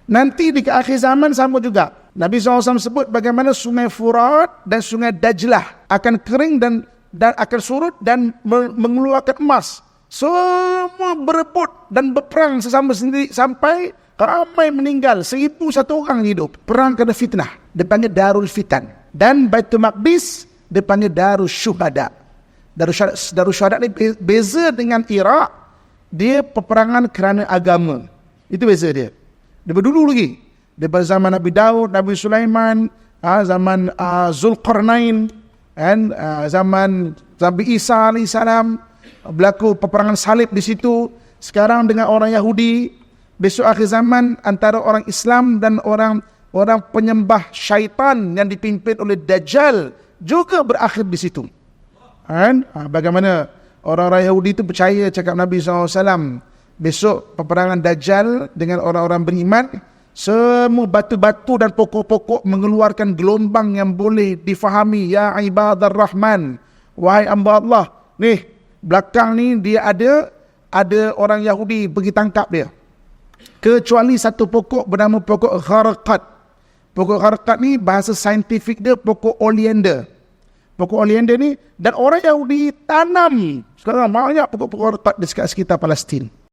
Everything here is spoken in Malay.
Nanti di akhir zaman sama juga. Nabi SAW sebut bagaimana sungai Furat dan sungai Dajlah akan kering dan akan surut dan mengeluarkan emas. Semua berebut dan berperang sesama sendiri sampai ramai meninggal. 1,001 orang hidup. Perang kena fitnah. Dia panggil Darul Fitan. Dan Baitul Maqdis dia panggil Darul Syuhada. Darul Syuhada ni beza dengan Iraq. Dia peperangan kerana agama. Itu beza dia. Daripada dulu lagi. Daripada zaman Nabi Daud, Nabi Sulaiman, zaman Zulqarnain, dan zaman Nabi Isa AS, berlaku peperangan salib di situ. Sekarang dengan orang Yahudi, besok akhir zaman antara orang Islam dan orang penyembah syaitan yang dipimpin oleh Dajjal juga berakhir di situ. Bagaimana orang-orang Yahudi itu percaya cakap Nabi SAW, besok peperangan Dajjal dengan orang-orang beriman, semua batu-batu dan pokok-pokok mengeluarkan gelombang yang boleh difahami. Ya ibadar Rahman, wahai hamba Allah. Nih, belakang ni dia ada orang Yahudi pergi tangkap dia. Kecuali satu pokok bernama pokok Gharqad. Pokok Gharqad ni bahasa saintifik dia pokok oleander. Pokok oleander ni, dan orang Yahudi tanam sekarang banyak pokok-pokok Gharqad di sekitar Palestin.